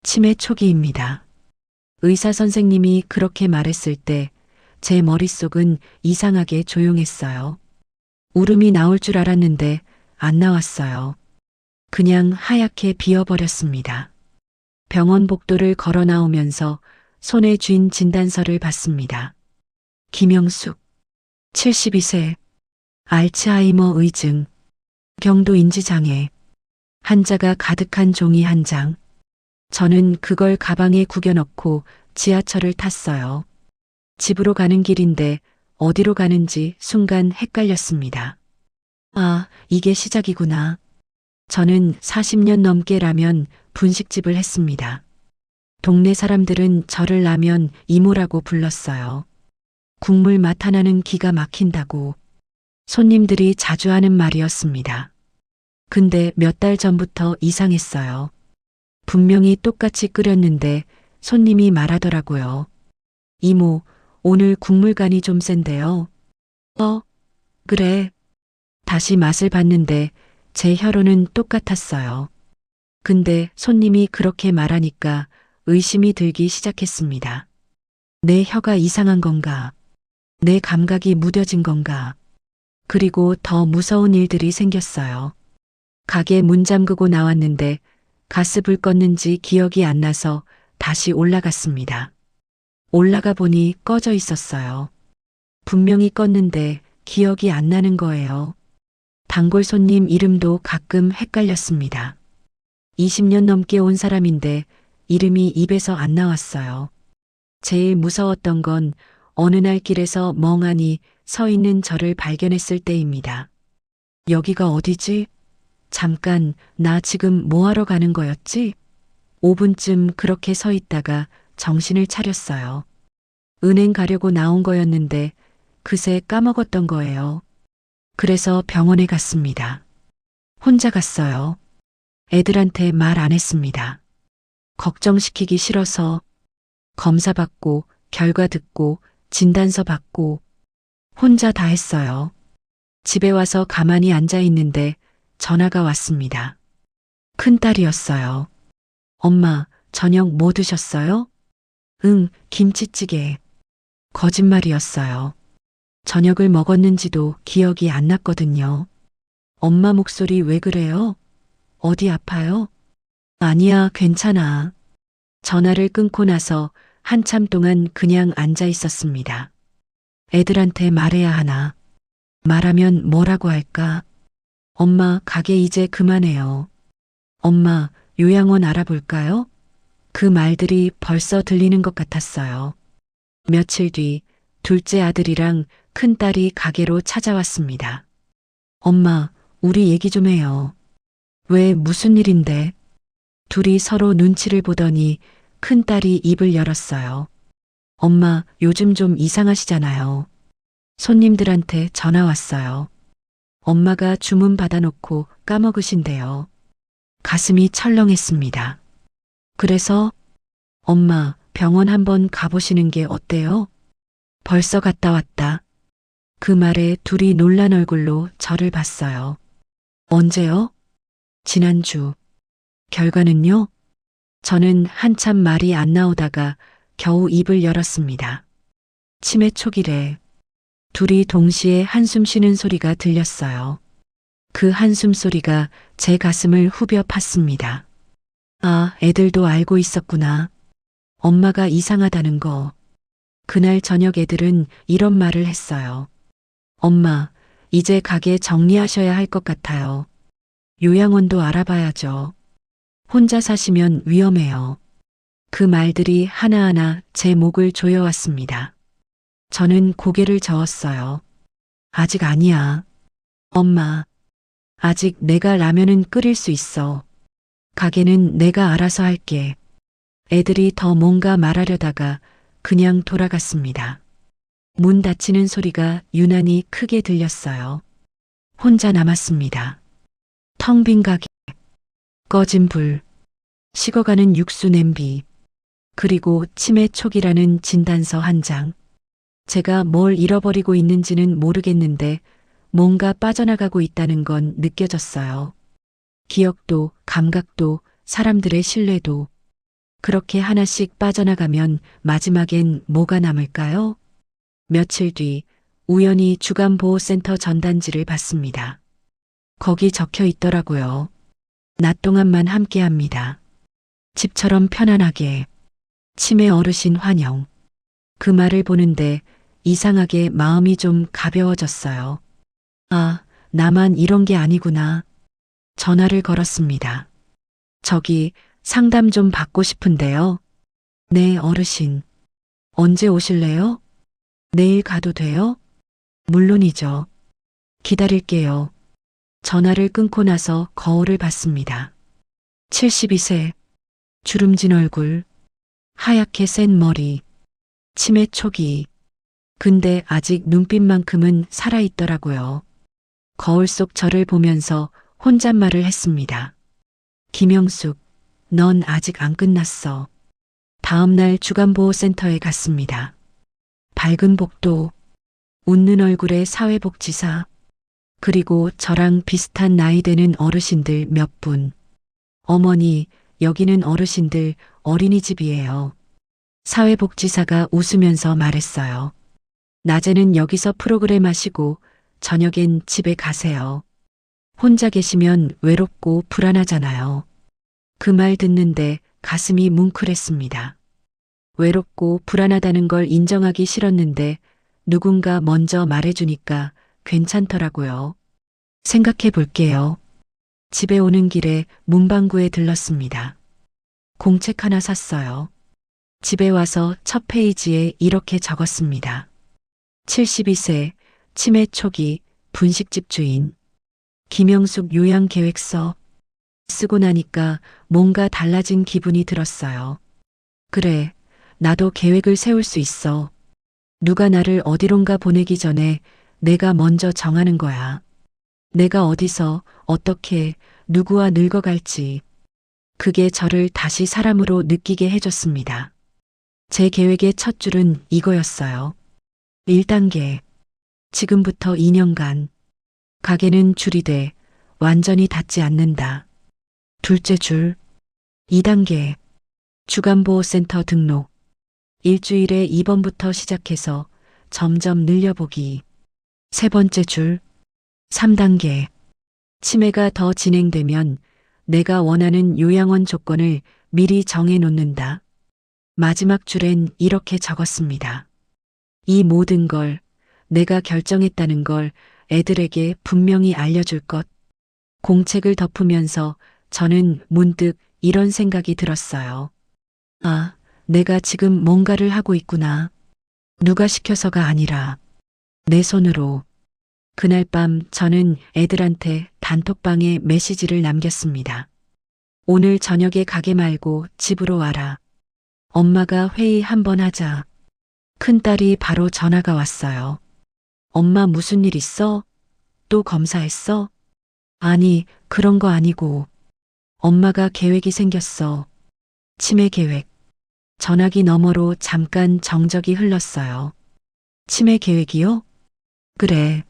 치매 초기입니다. 의사 선생님이 그렇게 말했을 때 제 머릿속은 이상하게 조용했어요. 울음이 나올 줄 알았는데 안 나왔어요. 그냥 하얗게 비어버렸습니다. 병원 복도를 걸어 나오면서 손에 쥔 진단서를 봤습니다. 김영숙, 72세, 알츠하이머 의증, 경도 인지장애, 한자가 가득한 종이 한 장. 저는 그걸 가방에 구겨넣고 지하철을 탔어요. 집으로 가는 길인데 어디로 가는지 순간 헷갈렸습니다. 아, 이게 시작이구나. 저는 40년 넘게 라면 분식집을 했습니다. 동네 사람들은 저를 라면 이모라고 불렀어요. 국물 맛 하나는 기가 막힌다고. 손님들이 자주 하는 말이었습니다. 근데 몇 달 전부터 이상했어요. 분명히 똑같이 끓였는데 손님이 말하더라고요. 이모, 오늘 국물 간이 좀 센데요. 그래. 다시 맛을 봤는데 제 혀로는 똑같았어요. 근데 손님이 그렇게 말하니까 의심이 들기 시작했습니다. 내 혀가 이상한 건가? 내 감각이 무뎌진 건가? 그리고 더 무서운 일들이 생겼어요. 가게 문 잠그고 나왔는데 가스불 껐는지 기억이 안 나서 다시 올라갔습니다. 올라가 보니 꺼져 있었어요. 분명히 껐는데 기억이 안 나는 거예요. 단골 손님 이름도 가끔 헷갈렸습니다. 20년 넘게 온 사람인데 이름이 입에서 안 나왔어요. 제일 무서웠던 건 어느 날 길에서 멍하니 서 있는 저를 발견했을 때입니다. 여기가 어디지? 잠깐, 나 지금 뭐 하러 가는 거였지? 5분쯤 그렇게 서 있다가 정신을 차렸어요. 은행 가려고 나온 거였는데 그새 까먹었던 거예요. 그래서 병원에 갔습니다. 혼자 갔어요. 애들한테 말 안 했습니다. 걱정시키기 싫어서. 검사 받고 결과 듣고 진단서 받고 혼자 다 했어요. 집에 와서 가만히 앉아 있는데 전화가 왔습니다. 큰딸이었어요. 엄마, 저녁 뭐 드셨어요? 응, 김치찌개. 거짓말이었어요. 저녁을 먹었는지도 기억이 안 났거든요. 엄마 목소리 왜 그래요? 어디 아파요? 아니야, 괜찮아. 전화를 끊고 나서 한참 동안 그냥 앉아 있었습니다. 애들한테 말해야 하나? 말하면 뭐라고 할까? 엄마, 가게 이제 그만해요. 엄마, 요양원 알아볼까요? 그 말들이 벌써 들리는 것 같았어요. 며칠 뒤 둘째 아들이랑 큰딸이 가게로 찾아왔습니다. 엄마, 우리 얘기 좀 해요. 왜, 무슨 일인데? 둘이 서로 눈치를 보더니 큰딸이 입을 열었어요. 엄마, 요즘 좀 이상하시잖아요. 손님들한테 전화 왔어요. 엄마가 주문 받아놓고 까먹으신대요. 가슴이 철렁했습니다. 그래서 엄마, 병원 한번 가보시는 게 어때요? 벌써 갔다 왔다. 그 말에 둘이 놀란 얼굴로 저를 봤어요. 언제요? 지난주. 결과는요? 저는 한참 말이 안 나오다가 겨우 입을 열었습니다. 치매 초기래. 둘이 동시에 한숨 쉬는 소리가 들렸어요. 그 한숨 소리가 제 가슴을 후벼 팠습니다. 아, 애들도 알고 있었구나. 엄마가 이상하다는 거. 그날 저녁 애들은 이런 말을 했어요. 엄마, 이제 가게 정리하셔야 할 것 같아요. 요양원도 알아봐야죠. 혼자 사시면 위험해요. 그 말들이 하나하나 제 목을 조여왔습니다. 저는 고개를 저었어요. 아직 아니야. 엄마, 아직 내가 라면은 끓일 수 있어. 가게는 내가 알아서 할게. 애들이 더 뭔가 말하려다가 그냥 돌아갔습니다. 문 닫히는 소리가 유난히 크게 들렸어요. 혼자 남았습니다. 텅 빈 가게, 꺼진 불, 식어가는 육수 냄비, 그리고 치매 초기라는 진단서 한 장. 제가 뭘 잃어버리고 있는지는 모르겠는데 뭔가 빠져나가고 있다는 건 느껴졌어요. 기억도, 감각도, 사람들의 신뢰도. 그렇게 하나씩 빠져나가면 마지막엔 뭐가 남을까요? 며칠 뒤 우연히 주간보호센터 전단지를 봤습니다. 거기 적혀 있더라고요. 낮 동안만 함께 합니다. 집처럼 편안하게. 치매 어르신 환영. 그 말을 보는데 이상하게 마음이 좀 가벼워졌어요. 아, 나만 이런 게 아니구나. 전화를 걸었습니다. 저기 상담 좀 받고 싶은데요. 네, 어르신. 언제 오실래요? 내일 가도 돼요? 물론이죠. 기다릴게요. 전화를 끊고 나서 거울을 봤습니다. 72세, 주름진 얼굴, 하얗게 센 머리, 치매 초기. 근데 아직 눈빛만큼은 살아있더라고요. 거울 속 저를 보면서 혼잣말을 했습니다. 김영숙, 넌 아직 안 끝났어. 다음날 주간보호센터에 갔습니다. 밝은 복도, 웃는 얼굴의 사회복지사, 그리고 저랑 비슷한 나이 되는 어르신들 몇 분. 어머니, 여기는 어르신들 어린이집이에요. 사회복지사가 웃으면서 말했어요. 낮에는 여기서 프로그램 하시고 저녁엔 집에 가세요. 혼자 계시면 외롭고 불안하잖아요. 그 말 듣는데 가슴이 뭉클했습니다. 외롭고 불안하다는 걸 인정하기 싫었는데 누군가 먼저 말해주니까 괜찮더라고요. 생각해 볼게요. 집에 오는 길에 문방구에 들렀습니다. 공책 하나 샀어요. 집에 와서 첫 페이지에 이렇게 적었습니다. 72세, 치매 초기, 분식집 주인. 김영숙 요양계획서. 쓰고 나니까 뭔가 달라진 기분이 들었어요. 그래, 나도 계획을 세울 수 있어. 누가 나를 어디론가 보내기 전에 내가 먼저 정하는 거야. 내가 어디서, 어떻게, 누구와 늙어갈지. 그게 저를 다시 사람으로 느끼게 해줬습니다. 제 계획의 첫 줄은 이거였어요. 1단계. 지금부터 2년간. 가게는 줄이 돼 완전히 닫지 않는다. 둘째 줄. 2단계. 주간보호센터 등록. 일주일에 2번부터 시작해서 점점 늘려보기. 세 번째 줄. 3단계. 치매가 더 진행되면 내가 원하는 요양원 조건을 미리 정해 놓는다. 마지막 줄엔 이렇게 적었습니다. 이 모든 걸 내가 결정했다는 걸 애들에게 분명히 알려줄 것. 공책을 덮으면서 저는 문득 이런 생각이 들었어요. 아, 내가 지금 뭔가를 하고 있구나. 누가 시켜서가 아니라 내 손으로. 그날 밤 저는 애들한테 단톡방에 메시지를 남겼습니다. 오늘 저녁에 가게 말고 집으로 와라. 엄마가 회의 한번 하자. 큰딸이 바로 전화가 왔어요. 엄마 무슨 일 있어? 또 검사했어? 아니, 그런 거 아니고. 엄마가 계획이 생겼어. 치매 계획. 전화기 너머로 잠깐 정적이 흘렀어요. 치매 계획이요? 그래.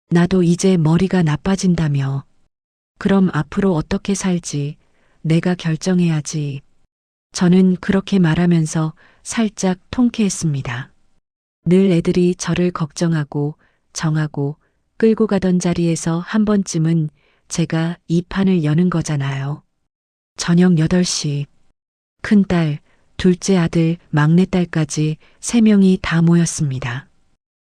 나도 이제 머리가 나빠진다며. 그럼 앞으로 어떻게 살지 내가 결정해야지. 저는 그렇게 말하면서 살짝 통쾌했습니다. 늘 애들이 저를 걱정하고 정하고 끌고 가던 자리에서 한 번쯤은 제가 이 판을 여는 거잖아요. 저녁 8시. 큰딸, 둘째 아들, 막내딸까지 3명이 다 모였습니다.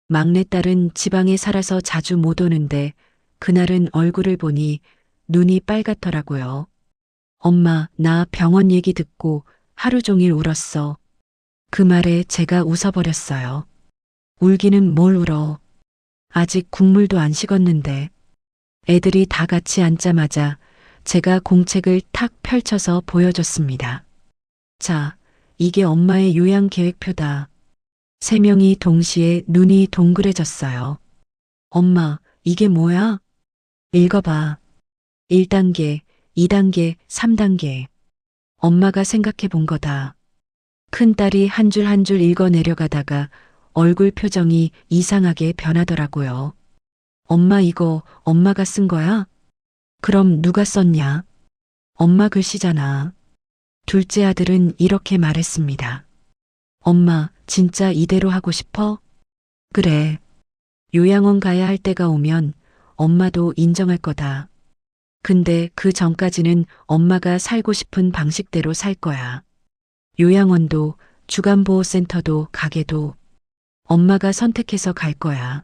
막내딸은 지방에 살아서 자주 못 오는데 그날은 얼굴을 보니 눈이 빨갛더라고요. 엄마, 나 병원 얘기 듣고 하루 종일 울었어. 그 말에 제가 웃어버렸어요. 울기는 뭘 울어. 아직 국물도 안 식었는데. 애들이 다 같이 앉자마자 제가 공책을 탁 펼쳐서 보여줬습니다. 자, 이게 엄마의 요양 계획표다. 3명이 동시에 눈이 동그래졌어요. 엄마, 이게 뭐야? 읽어봐. 1단계, 2단계, 3단계. 엄마가 생각해 본 거다. 큰딸이 한 줄 한 줄 읽어 내려가다가 얼굴 표정이 이상하게 변하더라고요. 엄마 이거 엄마가 쓴 거야? 그럼 누가 썼냐? 엄마 글씨잖아. 둘째 아들은 이렇게 말했습니다. 엄마, 진짜 이대로 하고 싶어? 그래. 요양원 가야 할 때가 오면 엄마도 인정할 거다. 근데 그 전까지는 엄마가 살고 싶은 방식대로 살 거야. 요양원도 주간보호센터도 가게도 엄마가 선택해서 갈 거야.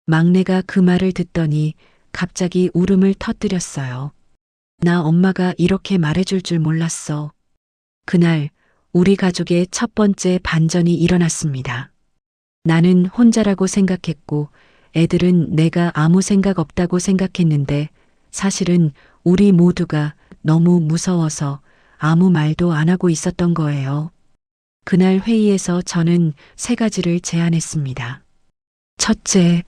막내가 그 말을 듣더니 갑자기 울음을 터뜨렸어요. 나 엄마가 이렇게 말해줄 줄 몰랐어. 그날 우리 가족의 첫 번째 반전이 일어났습니다. 나는 혼자라고 생각했고 애들은 내가 아무 생각 없다고 생각했는데 사실은 우리 모두가 너무 무서워서 아무 말도 안 하고 있었던 거예요. 그날 회의에서 저는 세 가지를 제안했습니다. 첫째,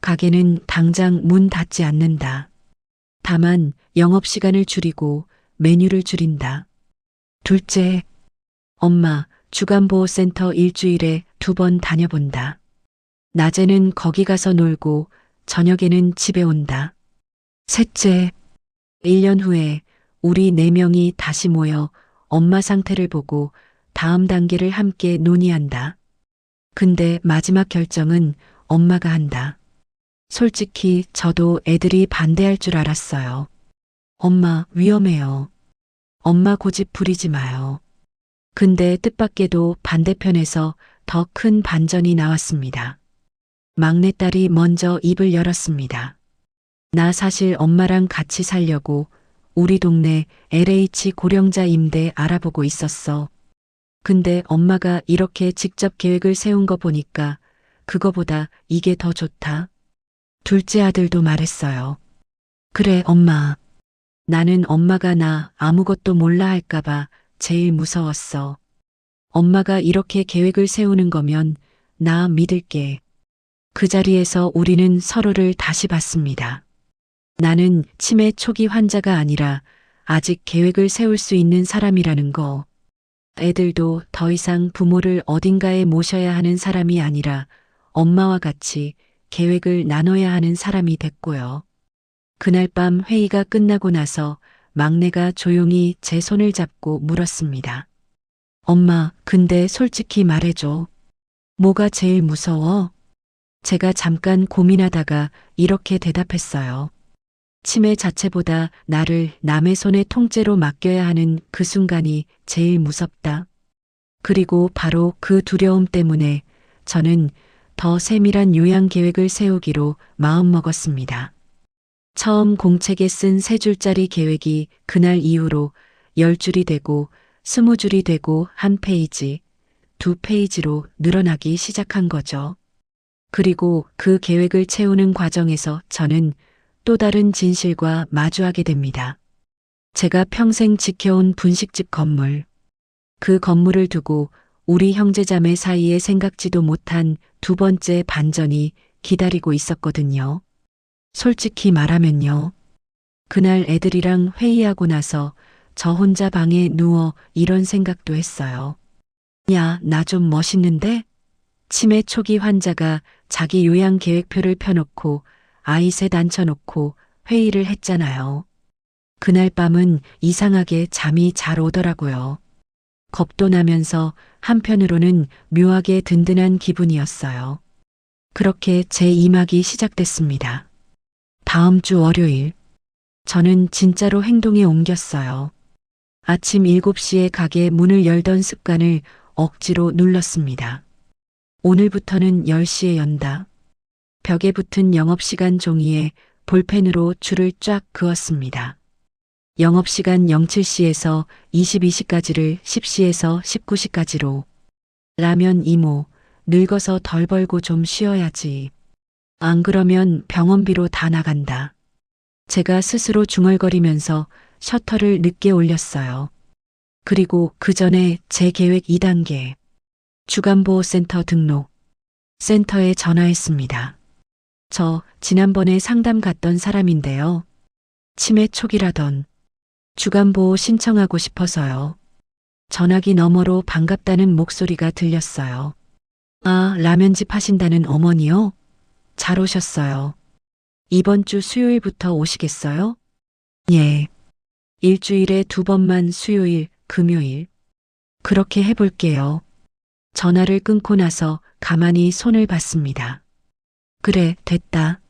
가게는 당장 문 닫지 않는다. 다만 영업시간을 줄이고 메뉴를 줄인다. 둘째, 엄마, 주간보호센터 일주일에 2번 다녀본다. 낮에는 거기 가서 놀고 저녁에는 집에 온다. 셋째, 1년 후에 우리 4명이 다시 모여 엄마 상태를 보고 다음 단계를 함께 논의한다. 근데 마지막 결정은 엄마가 한다. 솔직히 저도 애들이 반대할 줄 알았어요. 엄마, 위험해요. 엄마 고집 부리지 마요. 근데 뜻밖에도 반대편에서 더 큰 반전이 나왔습니다. 막내딸이 먼저 입을 열었습니다. 나 사실 엄마랑 같이 살려고 우리 동네 LH 고령자 임대 알아보고 있었어. 근데 엄마가 이렇게 직접 계획을 세운 거 보니까 그거보다 이게 더 좋다. 둘째 아들도 말했어요. 그래, 엄마. 나는 엄마가 나 아무것도 몰라 할까봐 제일 무서웠어. 엄마가 이렇게 계획을 세우는 거면 나 믿을게. 그 자리에서 우리는 서로를 다시 봤습니다. 나는 치매 초기 환자가 아니라 아직 계획을 세울 수 있는 사람이라는 거. 애들도 더 이상 부모를 어딘가에 모셔야 하는 사람이 아니라 엄마와 같이 계획을 나눠야 하는 사람이 됐고요. 그날 밤 회의가 끝나고 나서 막내가 조용히 제 손을 잡고 물었습니다. 엄마, 근데 솔직히 말해줘. 뭐가 제일 무서워? 제가 잠깐 고민하다가 이렇게 대답했어요. 치매 자체보다 나를 남의 손에 통째로 맡겨야 하는 그 순간이 제일 무섭다. 그리고 바로 그 두려움 때문에 저는 더 세밀한 요양 계획을 세우기로 마음먹었습니다. 처음 공책에 쓴 3줄짜리 계획이 그날 이후로 10줄이 되고 20줄이 되고 1페이지, 2페이지로 늘어나기 시작한 거죠. 그리고 그 계획을 채우는 과정에서 저는 또 다른 진실과 마주하게 됩니다. 제가 평생 지켜온 분식집 건물. 그 건물을 두고 우리 형제자매 사이에 생각지도 못한 2번째 반전이 기다리고 있었거든요. 솔직히 말하면요. 그날 애들이랑 회의하고 나서 저 혼자 방에 누워 이런 생각도 했어요. 야, 나 좀 멋있는데? 치매 초기 환자가 자기 요양 계획표를 펴놓고 아이 셋 앉혀놓고 회의를 했잖아요. 그날 밤은 이상하게 잠이 잘 오더라고요. 겁도 나면서 한편으로는 묘하게 든든한 기분이었어요. 그렇게 제 2막이 시작됐습니다. 다음 주 월요일, 저는 진짜로 행동에 옮겼어요. 아침 7시에 가게 문을 열던 습관을 억지로 눌렀습니다. 오늘부터는 10시에 연다. 벽에 붙은 영업시간 종이에 볼펜으로 줄을 쫙 그었습니다. 영업시간 07시에서 22시까지를 10시에서 19시까지로. 라면 이모, 늙어서 덜 벌고 좀 쉬어야지. 안 그러면 병원비로 다 나간다. 제가 스스로 중얼거리면서 셔터를 늦게 올렸어요. 그리고 그 전에 제 계획 2단계. 주간보호센터 등록. 센터에 전화했습니다. 저 지난번에 상담 갔던 사람인데요. 치매 초기라던. 주간보호 신청하고 싶어서요. 전화기 너머로 반갑다는 목소리가 들렸어요. 아, 라면집 하신다는 어머니요? 잘 오셨어요. 이번 주 수요일부터 오시겠어요? 예. 일주일에 2번만 수요일, 금요일. 그렇게 해볼게요. 전화를 끊고 나서 가만히 손을 봤습니다. 그래, 됐다.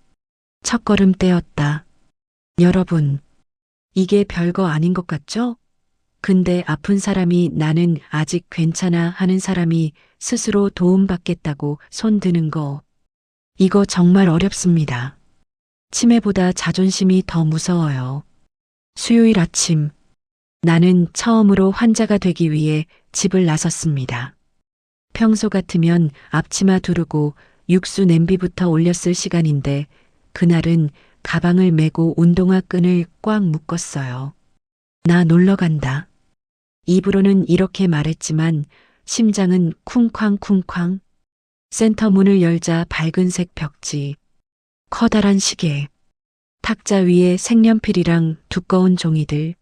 첫걸음 떼었다. 여러분, 이게 별거 아닌 것 같죠? 근데 아픈 사람이 나는 아직 괜찮아 하는 사람이 스스로 도움받겠다고 손 드는 거. 이거 정말 어렵습니다. 치매보다 자존심이 더 무서워요. 수요일 아침, 나는 처음으로 환자가 되기 위해 집을 나섰습니다. 평소 같으면 앞치마 두르고 육수 냄비부터 올렸을 시간인데 그날은 가방을 메고 운동화 끈을 꽉 묶었어요. 나 놀러 간다. 입으로는 이렇게 말했지만 심장은 쿵쾅쿵쾅. 센터 문을 열자 밝은색 벽지, 커다란 시계, 탁자 위에 색연필이랑 두꺼운 종이들,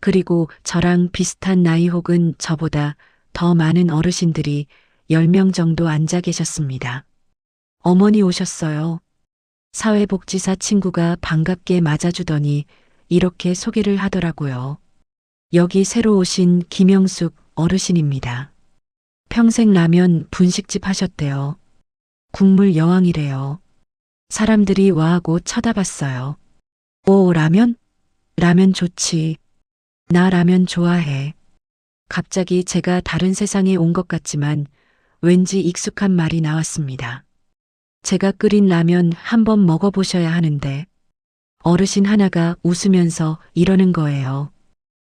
그리고 저랑 비슷한 나이 혹은 저보다 더 많은 어르신들이 10명 정도 앉아 계셨습니다. 어머니 오셨어요. 사회복지사 친구가 반갑게 맞아주더니 이렇게 소개를 하더라고요. 여기 새로 오신 김영숙 어르신입니다. 평생 라면 분식집 하셨대요. 국물 여왕이래요. 사람들이 와하고 쳐다봤어요. 오, 라면? 라면 좋지. 나 라면 좋아해. 갑자기 제가 다른 세상에 온 것 같지만 왠지 익숙한 말이 나왔습니다. 제가 끓인 라면 한번 먹어보셔야 하는데 어르신 하나가 웃으면서 이러는 거예요.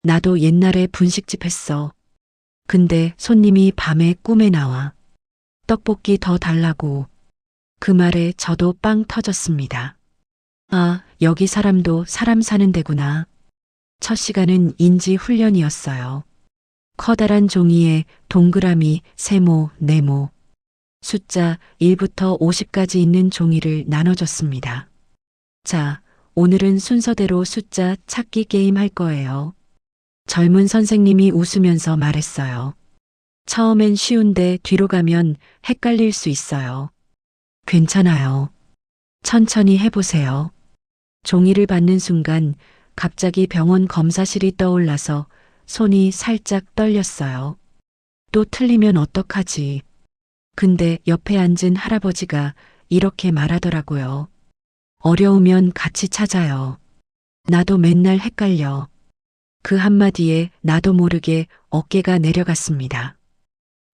나도 옛날에 분식집 했어. 근데 손님이 밤에 꿈에 나와. 떡볶이 더 달라고. 그 말에 저도 빵 터졌습니다. 아, 여기 사람도 사람 사는 데구나. 첫 시간은 인지 훈련이었어요. 커다란 종이에 동그라미, 세모, 네모, 숫자 1부터 50까지 있는 종이를 나눠줬습니다. 자, 오늘은 순서대로 숫자 찾기 게임 할 거예요. 젊은 선생님이 웃으면서 말했어요. 처음엔 쉬운데 뒤로 가면 헷갈릴 수 있어요. 괜찮아요. 천천히 해보세요. 종이를 받는 순간 갑자기 병원 검사실이 떠올라서 손이 살짝 떨렸어요. 또 틀리면 어떡하지? 근데 옆에 앉은 할아버지가 이렇게 말하더라고요. 어려우면 같이 찾아요. 나도 맨날 헷갈려. 그 한마디에 나도 모르게 어깨가 내려갔습니다.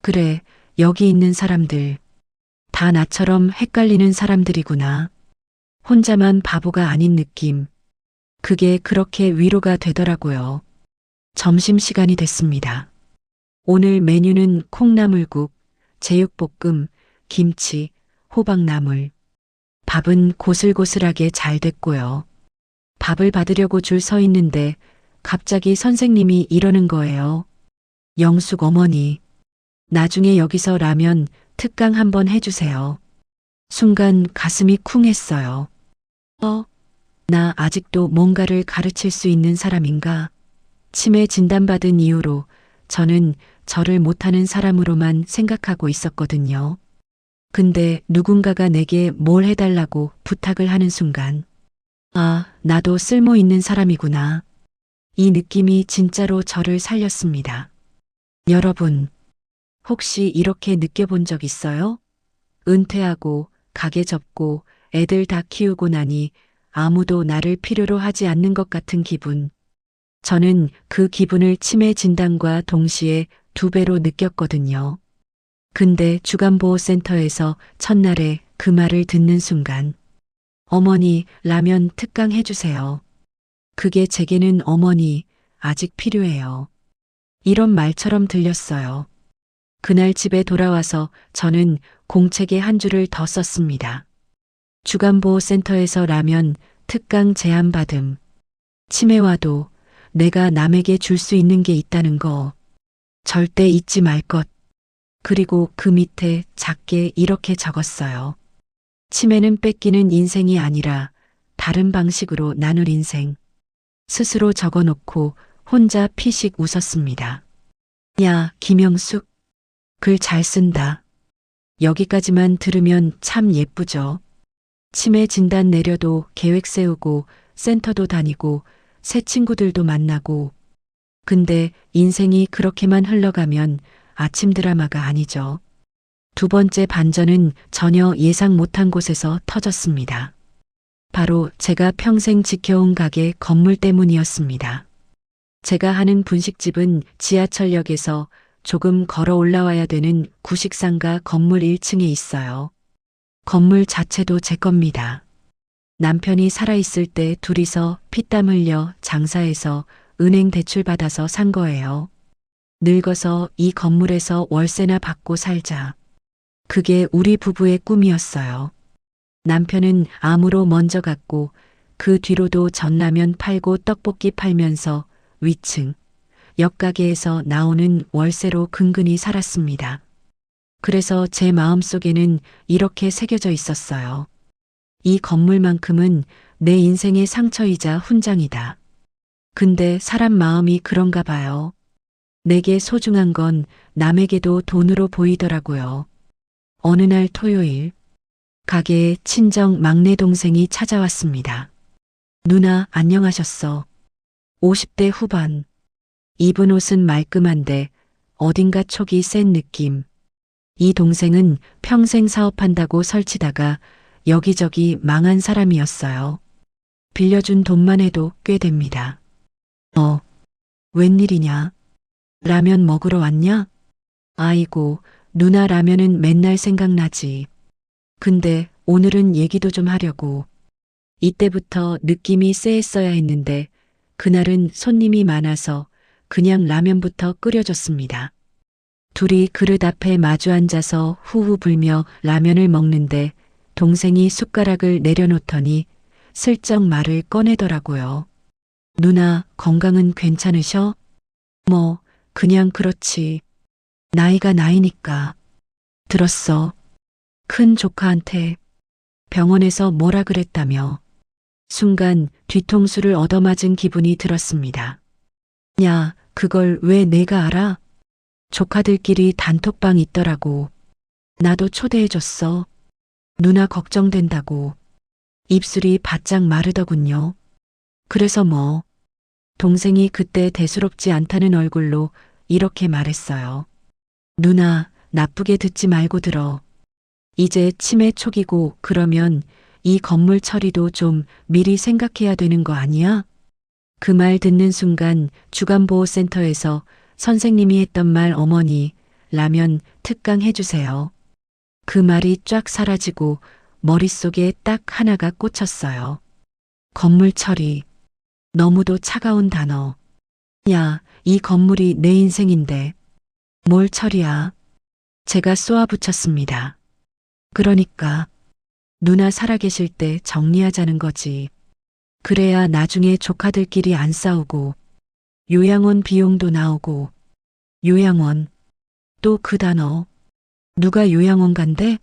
그래, 여기 있는 사람들. 다 나처럼 헷갈리는 사람들이구나. 혼자만 바보가 아닌 느낌. 그게 그렇게 위로가 되더라고요. 점심시간이 됐습니다. 오늘 메뉴는 콩나물국, 제육볶음, 김치, 호박나물. 밥은 고슬고슬하게 잘 됐고요. 밥을 받으려고 줄 서 있는데 갑자기 선생님이 이러는 거예요. 영숙 어머니, 나중에 여기서 라면 특강 한번 해주세요. 순간 가슴이 쿵했어요. 나 아직도 뭔가를 가르칠 수 있는 사람인가? 치매 진단받은 이후로 저는 저를 못하는 사람으로만 생각하고 있었거든요. 근데 누군가가 내게 뭘 해달라고 부탁을 하는 순간, 아, 나도 쓸모 있는 사람이구나. 이 느낌이 진짜로 저를 살렸습니다. 여러분, 혹시 이렇게 느껴본 적 있어요? 은퇴하고, 가게 접고, 애들 다 키우고 나니 아무도 나를 필요로 하지 않는 것 같은 기분. 저는 그 기분을 치매 진단과 동시에 2배로 느꼈거든요. 근데 주간보호센터에서 첫날에 그 말을 듣는 순간, 어머니, 라면 특강 해주세요. 그게 제게는 어머니, 아직 필요해요. 이런 말처럼 들렸어요. 그날 집에 돌아와서 저는 공책에 한 줄을 더 썼습니다. 주간보호센터에서 라면 특강 제안받음. 치매와도 내가 남에게 줄 수 있는 게 있다는 거 절대 잊지 말 것. 그리고 그 밑에 작게 이렇게 적었어요. 치매는 뺏기는 인생이 아니라 다른 방식으로 나눌 인생. 스스로 적어놓고 혼자 피식 웃었습니다. 야, 김영숙. 글 잘 쓴다. 여기까지만 들으면 참 예쁘죠. 치매 진단 내려도 계획 세우고 센터도 다니고 새 친구들도 만나고 근데 인생이 그렇게만 흘러가면 아침 드라마가 아니죠. 두 번째 반전은 전혀 예상 못한 곳에서 터졌습니다. 바로 제가 평생 지켜온 가게 건물 때문이었습니다. 제가 하는 분식집은 지하철역에서 조금 걸어 올라와야 되는 구식상가 건물 1층에 있어요. 건물 자체도 제 겁니다. 남편이 살아있을 때 둘이서 피땀 흘려 장사해서 은행 대출 받아서 산 거예요. 늙어서 이 건물에서 월세나 받고 살자. 그게 우리 부부의 꿈이었어요. 남편은 암으로 먼저 갔고 그 뒤로도 전라면 팔고 떡볶이 팔면서 위층, 옆가게에서 나오는 월세로 근근히 살았습니다. 그래서 제 마음속에는 이렇게 새겨져 있었어요. 이 건물만큼은 내 인생의 상처이자 훈장이다. 근데 사람 마음이 그런가 봐요. 내게 소중한 건 남에게도 돈으로 보이더라고요. 어느 날 토요일, 가게에 친정 막내 동생이 찾아왔습니다. 누나 안녕하셨어. 50대 후반. 입은 옷은 말끔한데 어딘가 촉이 센 느낌. 이 동생은 평생 사업한다고 설치다가 여기저기 망한 사람이었어요. 빌려준 돈만 해도 꽤 됩니다. 웬일이냐? 라면 먹으러 왔냐? 아이고, 누나 라면은 맨날 생각나지. 근데 오늘은 얘기도 좀 하려고. 이때부터 느낌이 쎄했어야 했는데 그날은 손님이 많아서 그냥 라면부터 끓여줬습니다. 둘이 그릇 앞에 마주 앉아서 후후 불며 라면을 먹는데 동생이 숟가락을 내려놓더니 슬쩍 말을 꺼내더라고요. 누나 건강은 괜찮으셔? 뭐 그냥 그렇지. 나이가 나이니까. 들었어. 큰 조카한테 병원에서 뭐라 그랬다며. 순간 뒤통수를 얻어맞은 기분이 들었습니다. 야, 그걸 왜 내가 알아? 조카들끼리 단톡방 있더라고. 나도 초대해줬어. 누나 걱정된다고. 입술이 바짝 마르더군요. 그래서 뭐. 동생이 그때 대수롭지 않다는 얼굴로 이렇게 말했어요. 누나, 나쁘게 듣지 말고 들어. 이제 치매 초기고 그러면 이 건물 처리도 좀 미리 생각해야 되는 거 아니야? 그 말 듣는 순간 주간보호센터에서 선생님이 했던 말 어머니, 라면 특강 해주세요. 그 말이 쫙 사라지고 머릿속에 딱 하나가 꽂혔어요. 건물 처리. 너무도 차가운 단어. 야, 이 건물이 내 인생인데. 뭘 처리야? 제가 쏘아붙였습니다. 그러니까 누나 살아계실 때 정리하자는 거지. 그래야 나중에 조카들끼리 안 싸우고 요양원 비용도 나오고. 요양원. 또 그 단어. 누가 요양원 간대?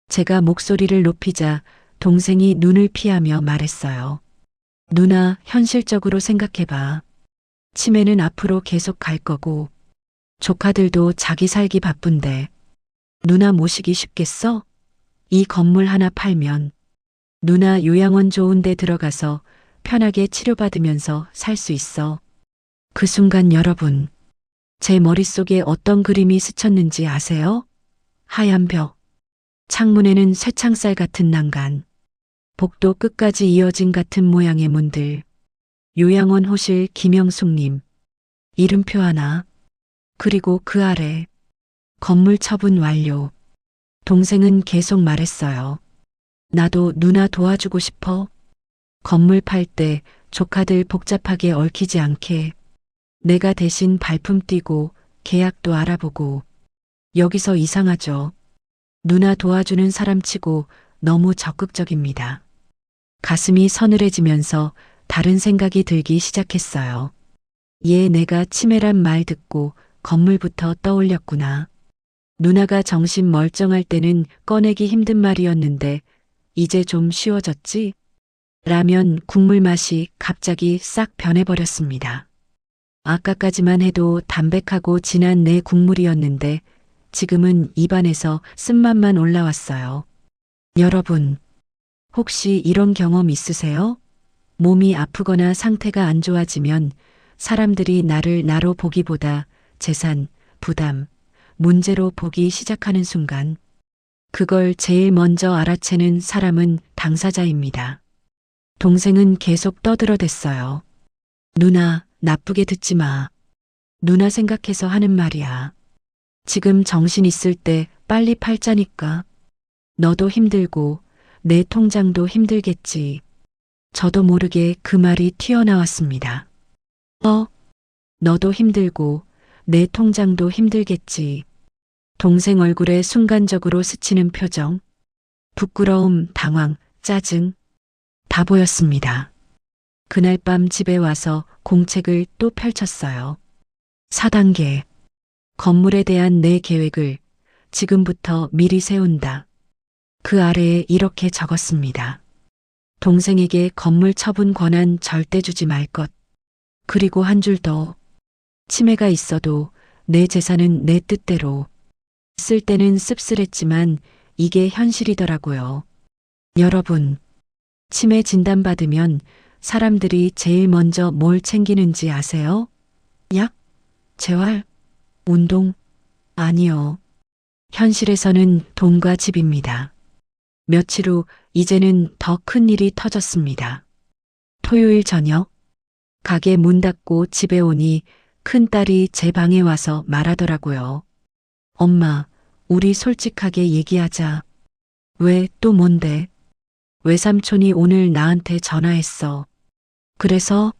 제가 목소리를 높이자 동생이 눈을 피하며 말했어요. 누나, 현실적으로 생각해봐. 치매는 앞으로 계속 갈 거고 조카들도 자기 살기 바쁜데 누나 모시기 쉽겠어? 이 건물 하나 팔면 누나 요양원 좋은 데 들어가서 편하게 치료받으면서 살 수 있어. 그 순간 여러분, 제 머릿속에 어떤 그림이 스쳤는지 아세요? 하얀 벽, 창문에는 쇠창살 같은 난간, 복도 끝까지 이어진 같은 모양의 문들, 요양원 호실 김영숙님, 이름표 하나, 그리고 그 아래, 건물 처분 완료. 동생은 계속 말했어요. 나도 누나 도와주고 싶어. 건물 팔 때 조카들 복잡하게 얽히지 않게 내가 대신 발품 띄고 계약도 알아보고. 여기서 이상하죠. 누나 도와주는 사람치고 너무 적극적입니다. 가슴이 서늘해지면서 다른 생각이 들기 시작했어요. 내가 치매란 말 듣고 건물부터 떠올렸구나. 누나가 정신 멀쩡할 때는 꺼내기 힘든 말이었는데 이제 좀 쉬워졌지? 라면 국물 맛이 갑자기 싹 변해버렸습니다. 아까까지만 해도 담백하고 진한 내 국물이었는데 지금은 입안에서 쓴맛만 올라왔어요. 여러분, 혹시 이런 경험 있으세요? 몸이 아프거나 상태가 안 좋아지면 사람들이 나를 나로 보기보다 재산, 부담, 문제로 보기 시작하는 순간 그걸 제일 먼저 알아채는 사람은 당사자입니다. 동생은 계속 떠들어댔어요. 누나, 나쁘게 듣지 마. 누나 생각해서 하는 말이야. 지금 정신 있을 때 빨리 팔자니까. 너도 힘들고 내 통장도 힘들겠지. 저도 모르게 그 말이 튀어나왔습니다. 너도 힘들고 내 통장도 힘들겠지. 동생 얼굴에 순간적으로 스치는 표정, 부끄러움, 당황, 짜증 다 보였습니다. 그날 밤 집에 와서 공책을 또 펼쳤어요. 4단계. 건물에 대한 내 계획을 지금부터 미리 세운다. 그 아래에 이렇게 적었습니다. 동생에게 건물 처분 권한 절대 주지 말 것. 그리고 한 줄 더. 치매가 있어도 내 재산은 내 뜻대로. 쓸 때는 씁쓸했지만 이게 현실이더라고요. 여러분, 치매 진단받으면 사람들이 제일 먼저 뭘 챙기는지 아세요? 약? 재활? 운동? 아니요. 현실에서는 돈과 집입니다. 며칠 후 이제는 더 큰 일이 터졌습니다. 토요일 저녁, 가게 문 닫고 집에 오니 큰딸이 제 방에 와서 말하더라고요. 엄마, 우리 솔직하게 얘기하자. 왜 또 뭔데? 외삼촌이 오늘 나한테 전화했어. 그래서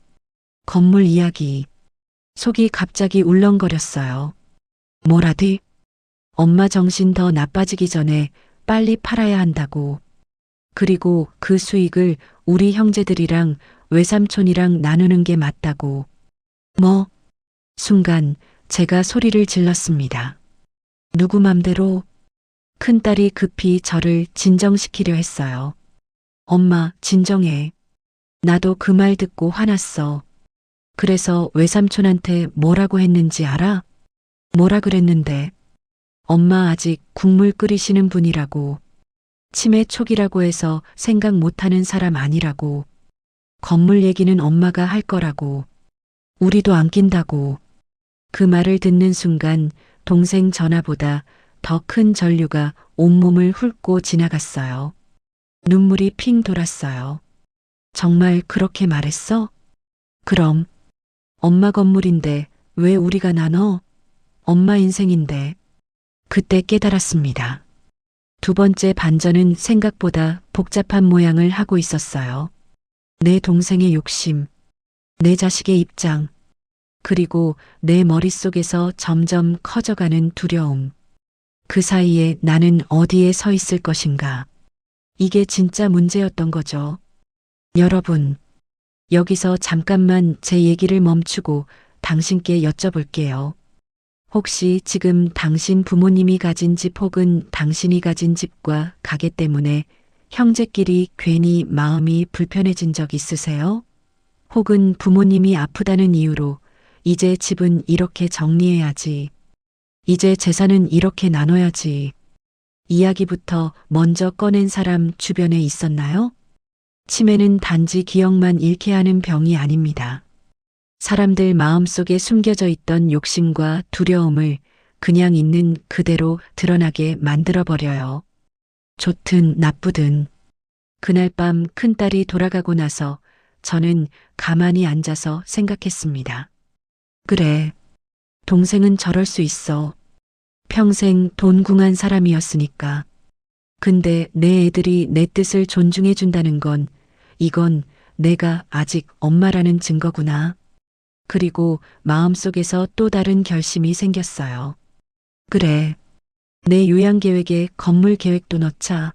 건물 이야기. 속이 갑자기 울렁거렸어요. 뭐라디? 엄마 정신 더 나빠지기 전에 빨리 팔아야 한다고. 그리고 그 수익을 우리 형제들이랑 외삼촌이랑 나누는 게 맞다고. 뭐? 순간 제가 소리를 질렀습니다. 누구 맘대로? 큰딸이 급히 저를 진정시키려 했어요. 엄마, 진정해. 나도 그 말 듣고 화났어. 그래서 외삼촌한테 뭐라고 했는지 알아? 뭐라 그랬는데? 엄마 아직 국물 끓이시는 분이라고. 치매 초기라고 해서 생각 못하는 사람 아니라고. 건물 얘기는 엄마가 할 거라고. 우리도 안 낀다고. 그 말을 듣는 순간 동생 전화보다 더 큰 전류가 온몸을 훑고 지나갔어요. 눈물이 핑 돌았어요. 정말 그렇게 말했어? 그럼. 엄마 건물인데 왜 우리가 나눠? 엄마 인생인데. 그때 깨달았습니다. 두 번째 반전은 생각보다 복잡한 모양을 하고 있었어요. 내 동생의 욕심, 내 자식의 입장, 그리고 내 머릿속에서 점점 커져가는 두려움. 그 사이에 나는 어디에 서 있을 것인가. 이게 진짜 문제였던 거죠. 여러분, 여기서 잠깐만 제 얘기를 멈추고 당신께 여쭤볼게요. 혹시 지금 당신 부모님이 가진 집 혹은 당신이 가진 집과 가게 때문에 형제끼리 괜히 마음이 불편해진 적 있으세요? 혹은 부모님이 아프다는 이유로 이제 집은 이렇게 정리해야지. 이제 재산은 이렇게 나눠야지. 이야기부터 먼저 꺼낸 사람 주변에 있었나요? 치매는 단지 기억만 잃게 하는 병이 아닙니다. 사람들 마음속에 숨겨져 있던 욕심과 두려움을 그냥 있는 그대로 드러나게 만들어버려요. 좋든 나쁘든. 그날 밤 큰딸이 돌아가고 나서 저는 가만히 앉아서 생각했습니다. 그래, 동생은 저럴 수 있어. 평생 돈궁한 사람이었으니까. 근데 내 애들이 내 뜻을 존중해 준다는 건 이건 내가 아직 엄마라는 증거구나. 그리고 마음속에서 또 다른 결심이 생겼어요. 그래, 내 요양계획에 건물 계획도 넣자.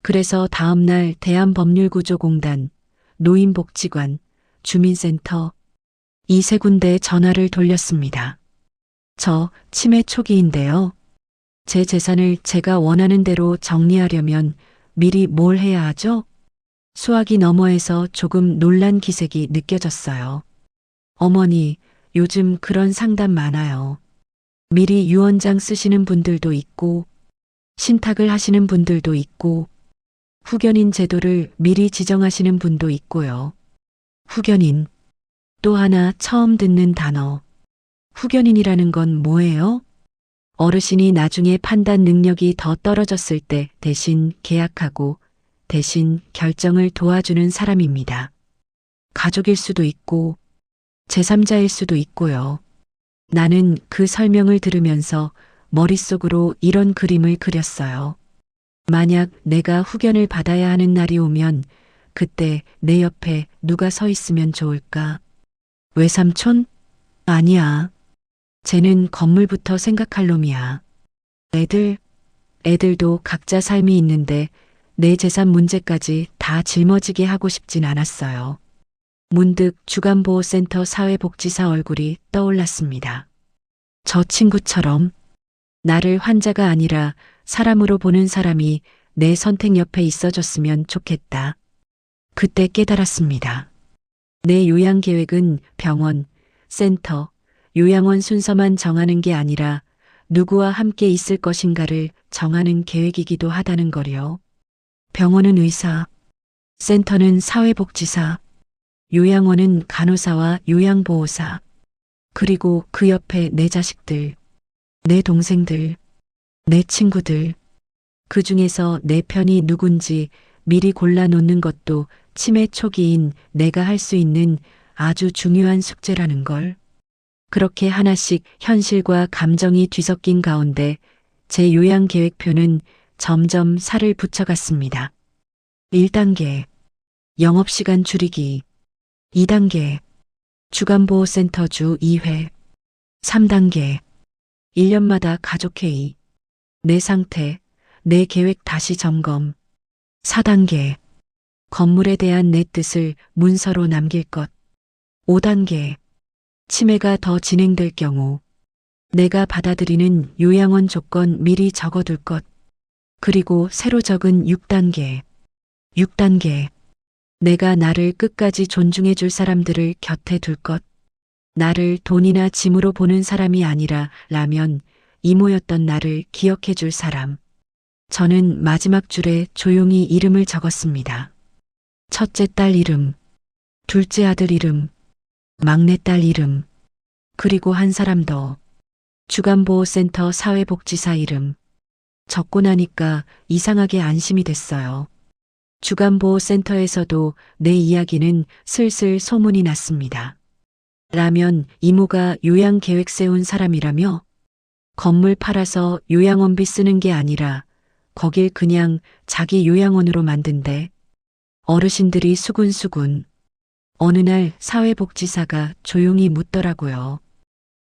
그래서 다음날 대한법률구조공단, 노인복지관, 주민센터 이 세 군데에 전화를 돌렸습니다. 저 치매 초기인데요. 제 재산을 제가 원하는 대로 정리하려면 미리 뭘 해야 하죠? 수화기 너머에서 조금 놀란 기색이 느껴졌어요. 어머니, 요즘 그런 상담 많아요. 미리 유언장 쓰시는 분들도 있고, 신탁을 하시는 분들도 있고, 후견인 제도를 미리 지정하시는 분도 있고요. 후견인, 또 하나 처음 듣는 단어. 후견인이라는 건 뭐예요? 어르신이 나중에 판단 능력이 더 떨어졌을 때 대신 계약하고 대신 결정을 도와주는 사람입니다. 가족일 수도 있고 제3자일 수도 있고요. 나는 그 설명을 들으면서 머릿속으로 이런 그림을 그렸어요. 만약 내가 후견을 받아야 하는 날이 오면 그때 내 옆에 누가 서 있으면 좋을까? 외삼촌? 아니야. 쟤는 건물부터 생각할 놈이야. 애들도 각자 삶이 있는데 내 재산 문제까지 다 짊어지게 하고 싶진 않았어요. 문득 주간보호센터 사회복지사 얼굴이 떠올랐습니다. 저 친구처럼 나를 환자가 아니라 사람으로 보는 사람이 내 선택 옆에 있어줬으면 좋겠다. 그때 깨달았습니다. 내 요양 계획은 병원, 센터, 요양원 순서만 정하는 게 아니라 누구와 함께 있을 것인가를 정하는 계획이기도 하다는 거요. 병원은 의사, 센터는 사회복지사, 요양원은 간호사와 요양보호사, 그리고 그 옆에 내 자식들, 내 동생들, 내 친구들, 그 중에서 내 편이 누군지 미리 골라놓는 것도 치매 초기인 내가 할 수 있는 아주 중요한 숙제라는 걸. 그렇게 하나씩 현실과 감정이 뒤섞인 가운데 제 요양 계획표는 점점 살을 붙여갔습니다. 1단계, 영업시간 줄이기. 2단계, 주간보호센터 주 2회. 3단계, 1년마다 가족회의. 내 상태, 내 계획 다시 점검. 4단계, 건물에 대한 내 뜻을 문서로 남길 것. 5단계, 치매가 더 진행될 경우 내가 받아들이는 요양원 조건 미리 적어둘 것. 그리고 새로 적은 6단계. 6단계, 내가 나를 끝까지 존중해 줄 사람들을 곁에 둘 것. 나를 돈이나 짐으로 보는 사람이 아니라 라면, 이모였던 나를 기억해 줄 사람. 저는 마지막 줄에 조용히 이름을 적었습니다. 첫째 딸 이름, 둘째 아들 이름, 막내딸 이름, 그리고 한 사람 더. 주간보호센터 사회복지사 이름. 적고 나니까 이상하게 안심이 됐어요. 주간보호센터에서도 내 이야기는 슬슬 소문이 났습니다. 라면 이모가 요양 계획 세운 사람이라며? 건물 팔아서 요양원비 쓰는 게 아니라 거길 그냥 자기 요양원으로 만든대. 어르신들이 수군수군. 어느 날 사회복지사가 조용히 묻더라고요.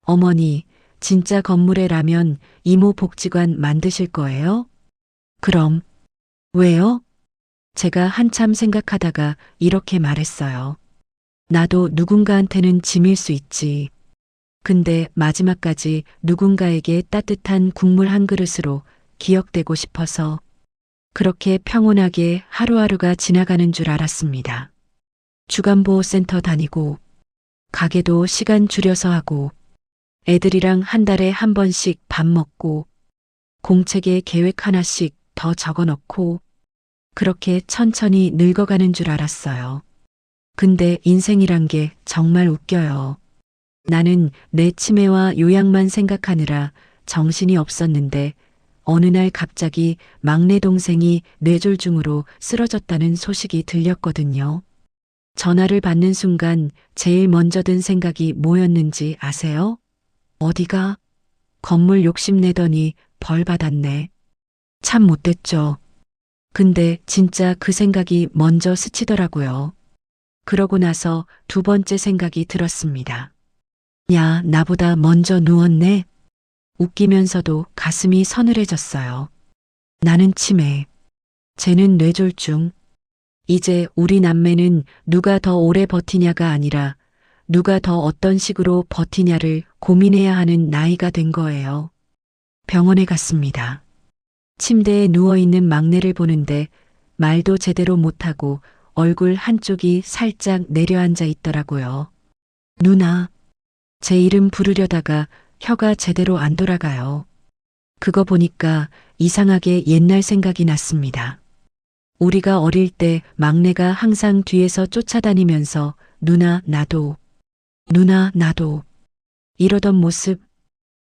어머니, 진짜 건물에 라면 이모 복지관 만드실 거예요? 그럼. 왜요? 제가 한참 생각하다가 이렇게 말했어요. 나도 누군가한테는 짐일 수 있지. 근데 마지막까지 누군가에게 따뜻한 국물 한 그릇으로 기억되고 싶어서 그렇게 평온하게 하루하루가 지나가는 줄 알았습니다. 주간보호센터 다니고 가게도 시간 줄여서 하고 애들이랑 한 달에 한 번씩 밥 먹고 공책에 계획 하나씩 더 적어 넣고 그렇게 천천히 늙어가는 줄 알았어요. 근데 인생이란 게 정말 웃겨요. 나는 내 치매와 요양만 생각하느라 정신이 없었는데 어느 날 갑자기 막내 동생이 뇌졸중으로 쓰러졌다는 소식이 들렸거든요. 전화를 받는 순간 제일 먼저 든 생각이 뭐였는지 아세요? 어디가? 건물 욕심내더니 벌 받았네. 참 못됐죠. 근데 진짜 그 생각이 먼저 스치더라고요. 그러고 나서 두 번째 생각이 들었습니다. 야, 나보다 먼저 누웠네. 웃기면서도 가슴이 서늘해졌어요. 나는 치매, 쟤는 뇌졸중. 이제 우리 남매는 누가 더 오래 버티냐가 아니라 누가 더 어떤 식으로 버티냐를 고민해야 하는 나이가 된 거예요. 병원에 갔습니다. 침대에 누워있는 막내를 보는데 말도 제대로 못하고 얼굴 한쪽이 살짝 내려앉아 있더라고요. 누나, 제 이름 부르려다가 혀가 제대로 안 돌아가요. 그거 보니까 이상하게 옛날 생각이 났습니다. 우리가 어릴 때 막내가 항상 뒤에서 쫓아다니면서 누나 나도 누나, 나도. 이러던 모습,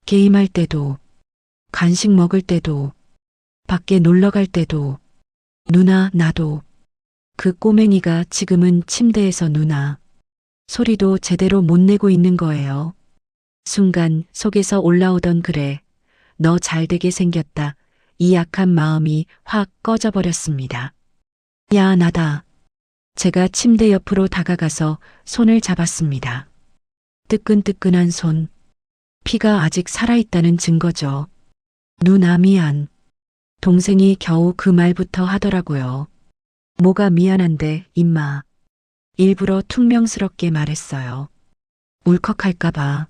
게임할 때도, 간식 먹을 때도, 밖에 놀러 갈 때도, 누나, 나도. 그 꼬맹이가 지금은 침대에서 누나. 소리도 제대로 못 내고 있는 거예요. 순간 속에서 올라오던 그래, 너 잘되게 생겼다. 이 약한 마음이 확 꺼져버렸습니다. 야, 나다. 제가 침대 옆으로 다가가서 손을 잡았습니다. 뜨끈뜨끈한 손. 피가 아직 살아있다는 증거죠. 누나 미안. 동생이 겨우 그 말부터 하더라고요. 뭐가 미안한데, 임마. 일부러 퉁명스럽게 말했어요. 울컥할까봐.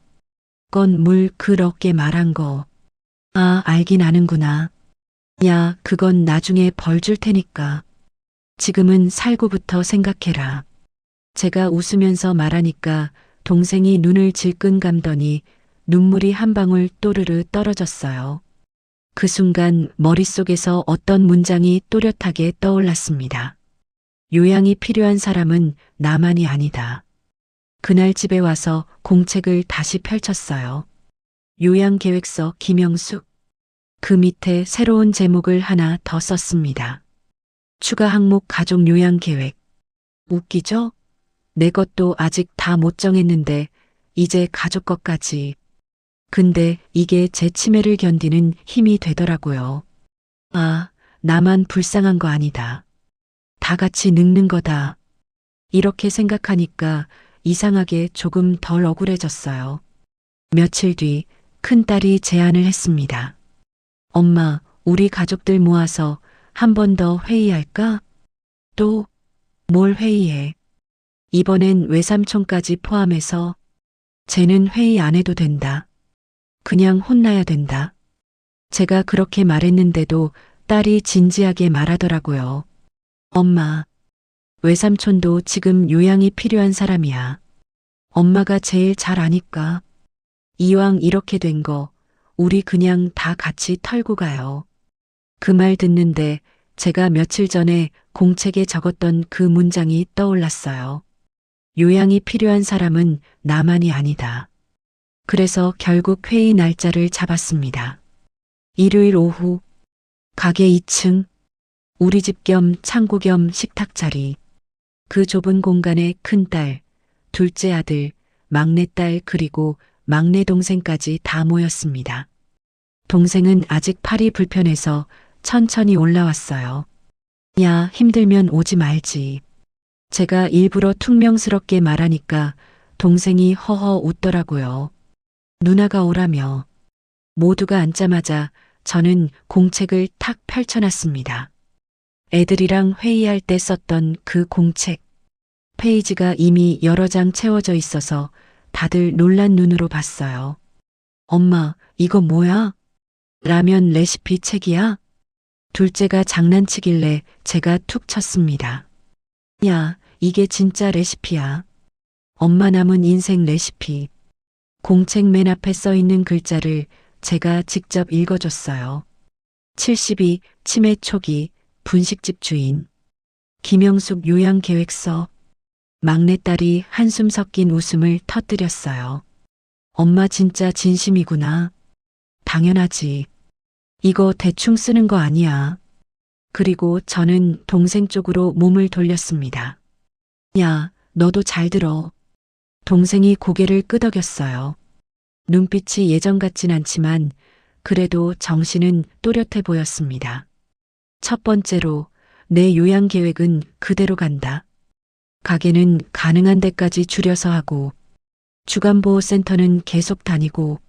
건 물 그렇게 말한 거. 아, 알긴 아는구나. 야, 그건 나중에 벌 줄 테니까. 지금은 살고부터 생각해라. 제가 웃으면서 말하니까 동생이 눈을 질끈 감더니 눈물이 한 방울 또르르 떨어졌어요. 그 순간 머릿속에서 어떤 문장이 또렷하게 떠올랐습니다. 요양이 필요한 사람은 나만이 아니다. 그날 집에 와서 공책을 다시 펼쳤어요. 요양계획서 김영숙. 그 밑에 새로운 제목을 하나 더 썼습니다. 추가 항목 가족 요양계획. 웃기죠? 내 것도 아직 다 못 정했는데 이제 가족 것까지. 근데 이게 제 치매를 견디는 힘이 되더라고요. 아, 나만 불쌍한 거 아니다. 다 같이 늙는 거다. 이렇게 생각하니까 이상하게 조금 덜 억울해졌어요. 며칠 뒤 큰딸이 제안을 했습니다. 엄마, 우리 가족들 모아서 한 번 더 회의할까? 또, 뭘 회의해? 이번엔 외삼촌까지 포함해서 쟤는 회의 안 해도 된다. 그냥 혼나야 된다. 제가 그렇게 말했는데도 딸이 진지하게 말하더라고요. 엄마, 외삼촌도 지금 요양이 필요한 사람이야. 엄마가 제일 잘 아니까. 이왕 이렇게 된 거, 우리 그냥 다 같이 털고 가요. 그 말 듣는데 제가 며칠 전에 공책에 적었던 그 문장이 떠올랐어요. 요양이 필요한 사람은 나만이 아니다. 그래서 결국 회의 날짜를 잡았습니다. 일요일 오후, 가게 2층, 우리 집 겸 창고 겸 식탁 자리. 그 좁은 공간에 큰딸, 둘째 아들, 막내딸 그리고 막내 동생까지 다 모였습니다. 동생은 아직 팔이 불편해서 천천히 올라왔어요. 야, 힘들면 오지 말지. 제가 일부러 퉁명스럽게 말하니까 동생이 허허 웃더라고요. 누나가 오라며. 모두가 앉자마자 저는 공책을 탁 펼쳐놨습니다. 애들이랑 회의할 때 썼던 그 공책. 페이지가 이미 여러 장 채워져 있어서 다들 놀란 눈으로 봤어요. 엄마, 이거 뭐야? 라면 레시피 책이야? 둘째가 장난치길래 제가 툭 쳤습니다. 야, 이게 진짜 레시피야. 엄마 남은 인생 레시피. 공책 맨 앞에 써 있는 글자를 제가 직접 읽어줬어요. 72 치매 초기 분식집 주인. 김영숙 요양계획서. 막내딸이 한숨 섞인 웃음을 터뜨렸어요. 엄마 진짜 진심이구나. 당연하지. 이거 대충 쓰는 거 아니야. 그리고 저는 동생 쪽으로 몸을 돌렸습니다. 야, 너도 잘 들어. 동생이 고개를 끄덕였어요. 눈빛이 예전 같진 않지만 그래도 정신은 또렷해 보였습니다. 첫 번째로 내 요양 계획은 그대로 간다. 가게는 가능한 데까지 줄여서 하고 주간보호센터는 계속 다니고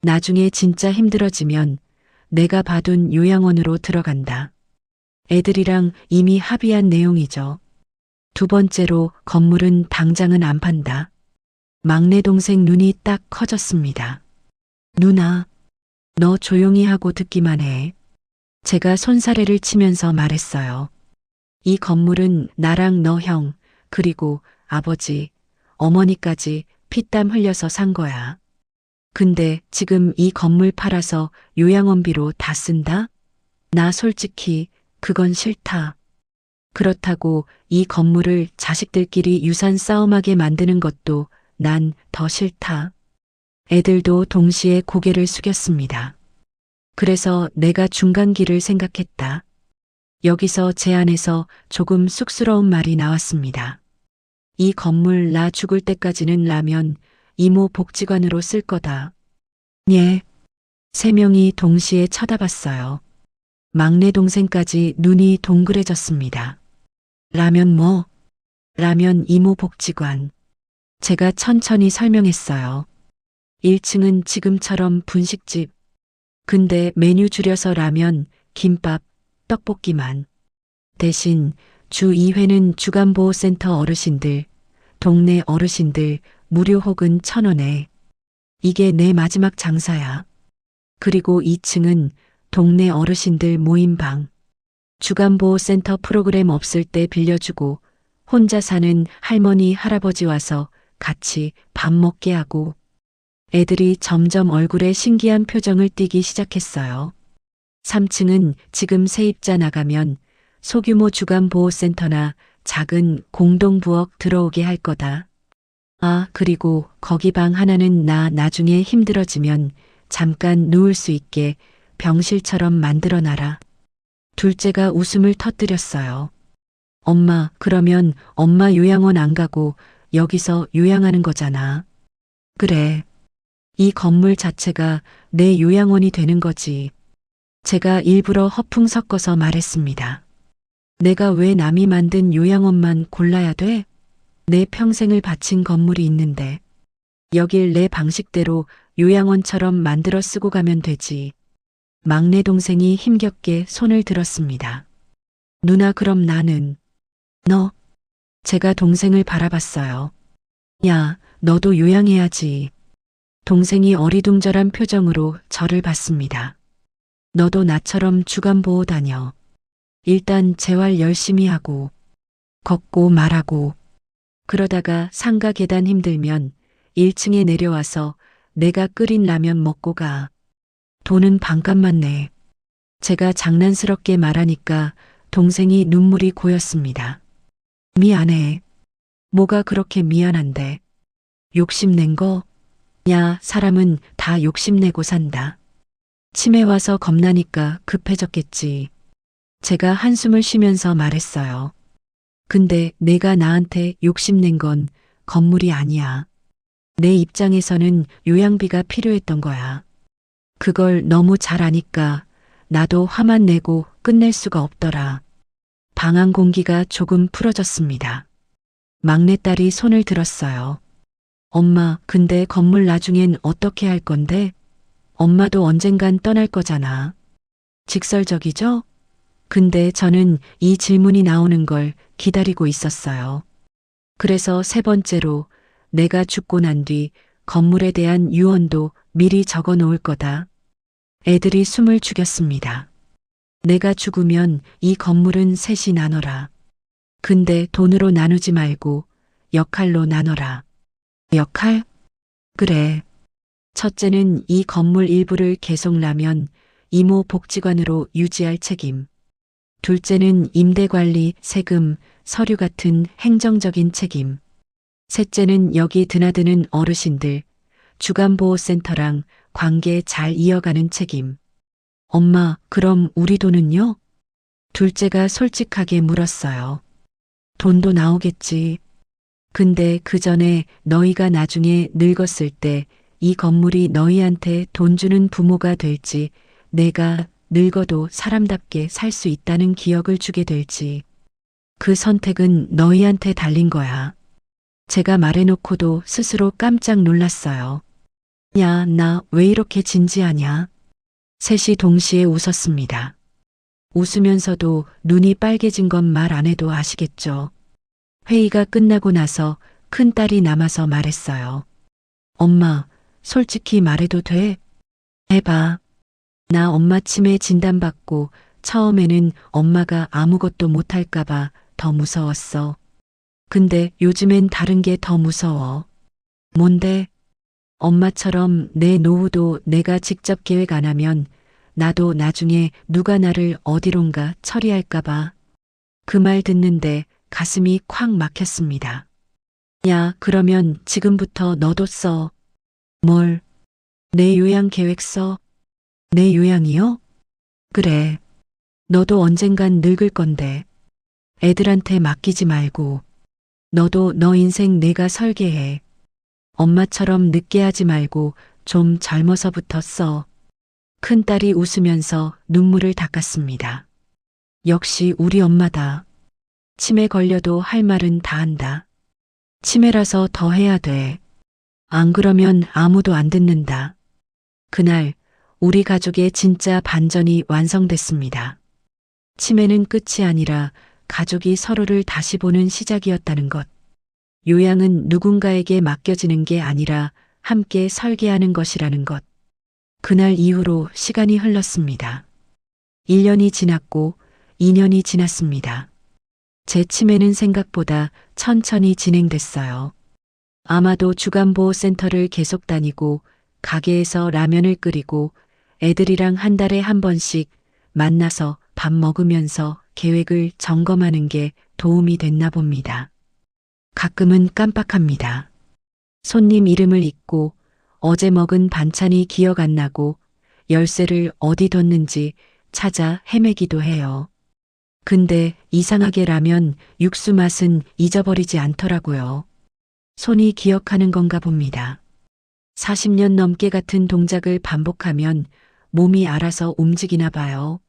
나중에 진짜 힘들어지면 내가 봐둔 요양원으로 들어간다. 애들이랑 이미 합의한 내용이죠. 두 번째로 건물은 당장은 안 판다. 막내 동생 눈이 딱 커졌습니다. 누나, 너 조용히 하고 듣기만 해. 제가 손사래를 치면서 말했어요. 이 건물은 나랑 너 형, 그리고 아버지, 어머니까지 피땀 흘려서 산 거야. 근데 지금 이 건물 팔아서 요양원비로 다 쓴다? 나 솔직히 그건 싫다. 그렇다고 이 건물을 자식들끼리 유산 싸움하게 만드는 것도 난 더 싫다. 애들도 동시에 고개를 숙였습니다. 그래서 내가 중간길을 생각했다. 여기서 제 안에서 조금 쑥스러운 말이 나왔습니다. 이 건물 나 죽을 때까지는 라면 이모 복지관으로 쓸 거다. 예. 세 명이 동시에 쳐다봤어요. 막내 동생까지 눈이 동그래졌습니다. 라면 뭐? 라면 이모 복지관. 제가 천천히 설명했어요. 1층은 지금처럼 분식집. 근데 메뉴 줄여서 라면, 김밥, 떡볶이만. 대신 주 2회는 주간보호센터 어르신들, 동네 어르신들 무료 혹은 1,000원에. 이게 내 마지막 장사야. 그리고 2층은 동네 어르신들 모임방. 주간보호센터 프로그램 없을 때 빌려주고 혼자 사는 할머니, 할아버지 와서 같이 밥 먹게 하고 애들이 점점 얼굴에 신기한 표정을 띠기 시작했어요. 3층은 지금 세입자 나가면 소규모 주간보호센터나 작은 공동부엌 들어오게 할 거다. 아, 그리고 거기 방 하나는 나 나중에 힘들어지면 잠깐 누울 수 있게 병실처럼 만들어 놔라. 둘째가 웃음을 터뜨렸어요. 엄마, 그러면 엄마 요양원 안 가고 여기서 요양하는 거잖아. 그래. 이 건물 자체가 내 요양원이 되는 거지. 제가 일부러 허풍 섞어서 말했습니다. 내가 왜 남이 만든 요양원만 골라야 돼? 내 평생을 바친 건물이 있는데. 여길 내 방식대로 요양원처럼 만들어 쓰고 가면 되지. 막내 동생이 힘겹게 손을 들었습니다. 누나, 그럼 나는? 너? 제가 동생을 바라봤어요. 야, 너도 요양해야지. 동생이 어리둥절한 표정으로 저를 봤습니다. 너도 나처럼 주간보호 다녀. 일단 재활 열심히 하고, 걷고 말하고, 그러다가 상가 계단 힘들면 1층에 내려와서 내가 끓인 라면 먹고 가. 돈은 반값만 내. 제가 장난스럽게 말하니까 동생이 눈물이 고였습니다. 미안해. 뭐가 그렇게 미안한데. 욕심낸 거? 야, 사람은 다 욕심내고 산다. 치매 와서 겁나니까 급해졌겠지. 제가 한숨을 쉬면서 말했어요. 근데 내가 나한테 욕심낸 건 건물이 아니야. 내 입장에서는 요양비가 필요했던 거야. 그걸 너무 잘 아니까 나도 화만 내고 끝낼 수가 없더라. 방안 공기가 조금 풀어졌습니다. 막내딸이 손을 들었어요. 엄마, 근데 건물 나중엔 어떻게 할 건데? 엄마도 언젠간 떠날 거잖아. 직설적이죠? 근데 저는 이 질문이 나오는 걸 기다리고 있었어요. 그래서 세 번째로 내가 죽고 난 뒤 건물에 대한 유언도 미리 적어 놓을 거다. 애들이 숨을 죽였습니다. 내가 죽으면 이 건물은 셋이 나눠라. 근데 돈으로 나누지 말고 역할로 나눠라. 역할? 그래. 첫째는 이 건물 일부를 계속 라면 이모 복지관으로 유지할 책임. 둘째는 임대 관리, 세금, 서류 같은 행정적인 책임. 셋째는 여기 드나드는 어르신들, 주간보호센터랑 관계 잘 이어가는 책임. 엄마, 그럼 우리 돈은요? 둘째가 솔직하게 물었어요. 돈도 나오겠지. 근데 그 전에 너희가 나중에 늙었을 때 이 건물이 너희한테 돈 주는 부모가 될지, 내가 늙어도 사람답게 살 수 있다는 기억을 주게 될지. 그 선택은 너희한테 달린 거야. 제가 말해놓고도 스스로 깜짝 놀랐어요. 야, 나 왜 이렇게 진지하냐? 셋이 동시에 웃었습니다. 웃으면서도 눈이 빨개진 건 말 안 해도 아시겠죠? 회의가 끝나고 나서 큰딸이 남아서 말했어요. 엄마, 솔직히 말해도 돼? 해봐. 나 엄마 치매 진단받고 처음에는 엄마가 아무것도 못할까봐 더 무서웠어. 근데 요즘엔 다른 게 더 무서워. 뭔데? 엄마처럼 내 노후도 내가 직접 계획 안 하면 나도 나중에 누가 나를 어디론가 처리할까봐. 그 말 듣는데 가슴이 콱 막혔습니다. 야, 그러면 지금부터 너도 써. 뭘? 내 요양 계획 써? 내 요양이요? 그래. 너도 언젠간 늙을 건데. 애들한테 맡기지 말고. 너도 너 인생 내가 설계해. 엄마처럼 늦게 하지 말고 좀 젊어서부터 써. 큰딸이 웃으면서 눈물을 닦았습니다. 역시 우리 엄마다. 치매 걸려도 할 말은 다 한다. 치매라서 더 해야 돼. 안 그러면 아무도 안 듣는다. 그날 우리 가족의 진짜 반전이 완성됐습니다. 치매는 끝이 아니라 가족이 서로를 다시 보는 시작이었다는 것. 요양은 누군가에게 맡겨지는 게 아니라 함께 설계하는 것이라는 것. 그날 이후로 시간이 흘렀습니다. 1년이 지났고 2년이 지났습니다. 제 치매는 생각보다 천천히 진행됐어요. 아마도 주간보호센터를 계속 다니고 가게에서 라면을 끓이고 애들이랑 한 달에 한 번씩 만나서 밥 먹으면서 계획을 점검하는 게 도움이 됐나 봅니다. 가끔은 깜빡합니다. 손님 이름을 잊고 어제 먹은 반찬이 기억 안 나고 열쇠를 어디 뒀는지 찾아 헤매기도 해요. 근데 이상하게 라면 육수 맛은 잊어버리지 않더라고요. 손이 기억하는 건가 봅니다. 40년 넘게 같은 동작을 반복하면 몸이 알아서 움직이나 봐요.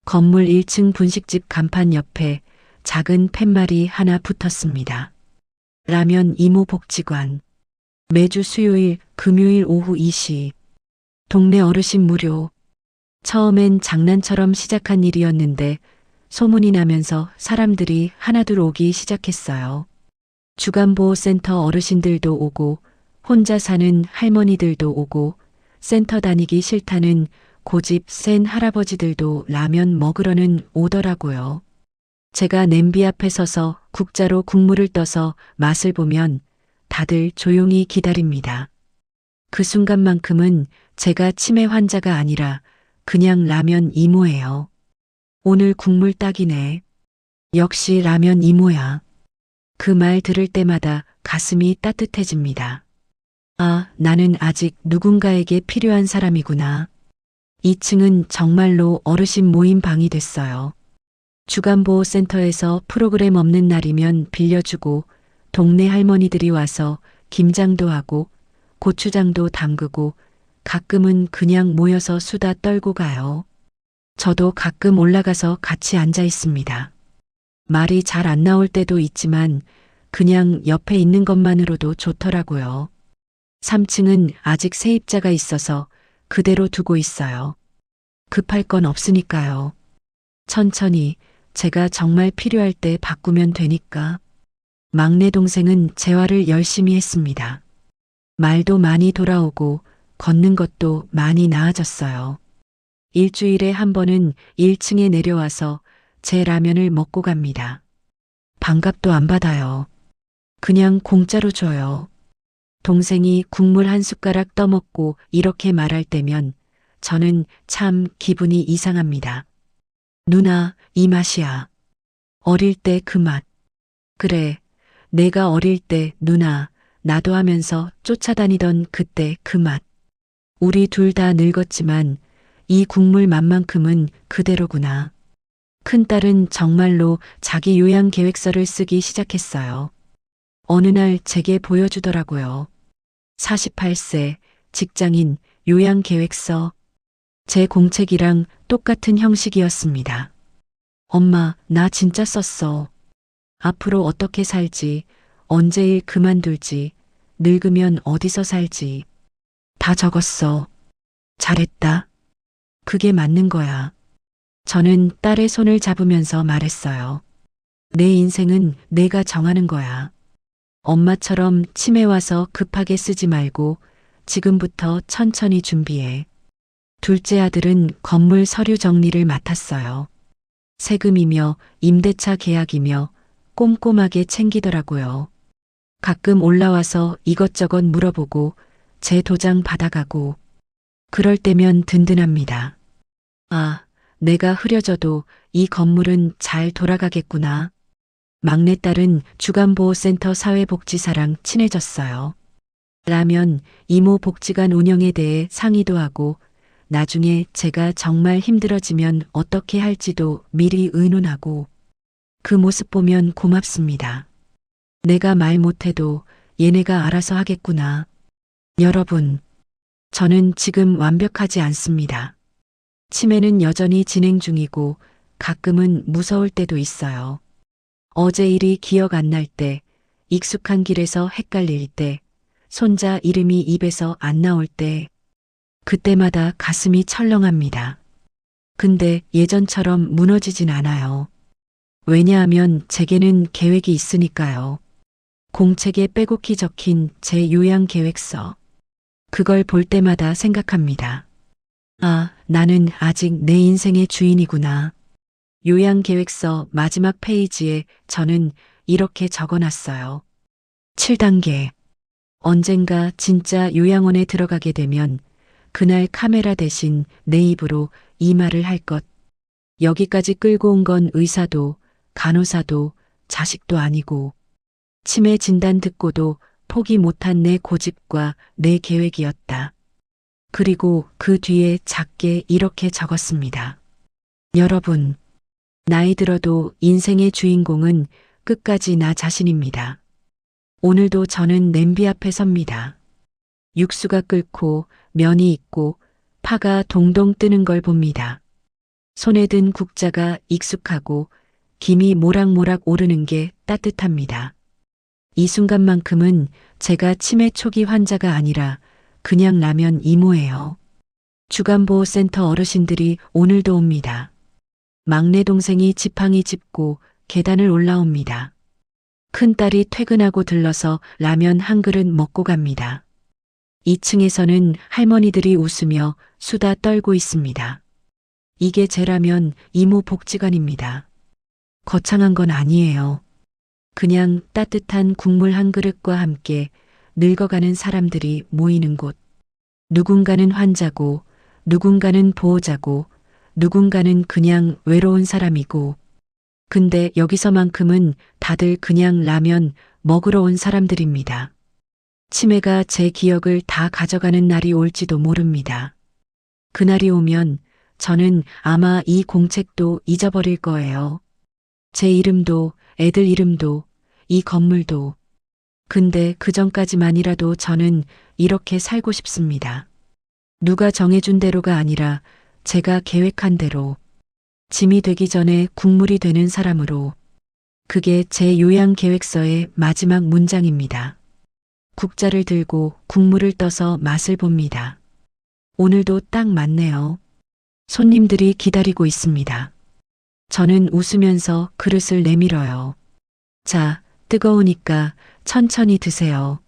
건물 1층 분식집 간판 옆에 작은 팻말이 하나 붙었습니다. 라면 이모 복지관. 매주 수요일, 금요일 오후 2시. 동네 어르신 무료. 처음엔 장난처럼 시작한 일이었는데 소문이 나면서 사람들이 하나둘 오기 시작했어요. 주간보호센터 어르신들도 오고 혼자 사는 할머니들도 오고 센터 다니기 싫다는 고집 센 할아버지들도 라면 먹으러는 오더라고요. 제가 냄비 앞에 서서 국자로 국물을 떠서 맛을 보면 다들 조용히 기다립니다. 그 순간만큼은 제가 치매 환자가 아니라 그냥 라면 이모예요. 오늘 국물 딱이네. 역시 라면 이모야. 그 말 들을 때마다 가슴이 따뜻해집니다. 아, 나는 아직 누군가에게 필요한 사람이구나. 2층은 정말로 어르신 모임 방이 됐어요. 주간보호센터에서 프로그램 없는 날이면 빌려주고 동네 할머니들이 와서 김장도 하고 고추장도 담그고 가끔은 그냥 모여서 수다 떨고 가요. 저도 가끔 올라가서 같이 앉아 있습니다. 말이 잘 안 나올 때도 있지만 그냥 옆에 있는 것만으로도 좋더라고요. 3층은 아직 세입자가 있어서 그대로 두고 있어요. 급할 건 없으니까요. 천천히 제가 정말 필요할 때 바꾸면 되니까. 막내 동생은 재활을 열심히 했습니다. 말도 많이 돌아오고 걷는 것도 많이 나아졌어요. 일주일에 한 번은 1층에 내려와서 제 라면을 먹고 갑니다. 반값도 안 받아요. 그냥 공짜로 줘요. 동생이 국물 한 숟가락 떠먹고 이렇게 말할 때면 저는 참 기분이 이상합니다. 누나, 이 맛이야. 어릴 때 그 맛. 그래, 내가 어릴 때 누나, 나도 하면서 쫓아다니던 그때 그 맛. 우리 둘 다 늙었지만 이 국물 맛만큼은 그대로구나. 큰딸은 정말로 자기 요양 계획서를 쓰기 시작했어요. 어느 날 제게 보여주더라고요. 48세, 직장인, 요양 계획서. 제 공책이랑 똑같은 형식이었습니다. 엄마, 나 진짜 썼어. 앞으로 어떻게 살지, 언제 일 그만둘지, 늙으면 어디서 살지. 다 적었어. 잘했다. 그게 맞는 거야. 저는 딸의 손을 잡으면서 말했어요. 내 인생은 내가 정하는 거야. 엄마처럼 치매 와서 급하게 쓰지 말고 지금부터 천천히 준비해. 둘째 아들은 건물 서류 정리를 맡았어요. 세금이며 임대차 계약이며 꼼꼼하게 챙기더라고요. 가끔 올라와서 이것저것 물어보고 제 도장 받아가고 그럴 때면 든든합니다. 아, 내가 흐려져도 이 건물은 잘 돌아가겠구나. 막내딸은 주간보호센터 사회복지사랑 친해졌어요. 라면 이모 복지관 운영에 대해 상의도 하고 나중에 제가 정말 힘들어지면 어떻게 할지도 미리 의논하고 그 모습 보면 고맙습니다. 내가 말 못해도 얘네가 알아서 하겠구나. 여러분, 저는 지금 완벽하지 않습니다. 치매는 여전히 진행 중이고 가끔은 무서울 때도 있어요. 어제 일이 기억 안 날 때, 익숙한 길에서 헷갈릴 때, 손자 이름이 입에서 안 나올 때, 그때마다 가슴이 철렁합니다. 근데 예전처럼 무너지진 않아요. 왜냐하면 제게는 계획이 있으니까요. 공책에 빼곡히 적힌 제 요양 계획서. 그걸 볼 때마다 생각합니다. 아, 나는 아직 내 인생의 주인이구나. 요양 계획서 마지막 페이지에 저는 이렇게 적어놨어요. 7단계. 언젠가 진짜 요양원에 들어가게 되면 그날 카메라 대신 내 입으로 이 말을 할 것. 여기까지 끌고 온 건 의사도 간호사도 자식도 아니고 치매 진단 듣고도 포기 못한 내 고집과 내 계획이었다. 그리고 그 뒤에 작게 이렇게 적었습니다. 여러분, 나이 들어도 인생의 주인공은 끝까지 나 자신입니다. 오늘도 저는 냄비 앞에 섭니다. 육수가 끓고 면이 익고 파가 동동 뜨는 걸 봅니다. 손에 든 국자가 익숙하고 김이 모락모락 오르는 게 따뜻합니다. 이 순간만큼은 제가 치매 초기 환자가 아니라 그냥 라면 이모예요. 주간보호센터 어르신들이 오늘도 옵니다. 막내 동생이 지팡이 짚고 계단을 올라옵니다. 큰딸이 퇴근하고 들러서 라면 한 그릇 먹고 갑니다. 2층에서는 할머니들이 웃으며 수다 떨고 있습니다. 이게 제 라면 이모 복지관입니다. 거창한 건 아니에요. 그냥 따뜻한 국물 한 그릇과 함께 늙어가는 사람들이 모이는 곳. 누군가는 환자고, 누군가는 보호자고, 누군가는 그냥 외로운 사람이고, 근데 여기서만큼은 다들 그냥 라면 먹으러 온 사람들입니다. 치매가 제 기억을 다 가져가는 날이 올지도 모릅니다. 그날이 오면 저는 아마 이 공책도 잊어버릴 거예요. 제 이름도, 애들 이름도, 이 건물도. 근데 그 전까지만이라도 저는 이렇게 살고 싶습니다. 누가 정해준 대로가 아니라 제가 계획한 대로. 짐이 되기 전에 국물이 되는 사람으로. 그게 제 요양 계획서의 마지막 문장입니다. 국자를 들고 국물을 떠서 맛을 봅니다. 오늘도 딱 맞네요. 손님들이 기다리고 있습니다. 저는 웃으면서 그릇을 내밀어요. 자, 뜨거우니까 천천히 드세요.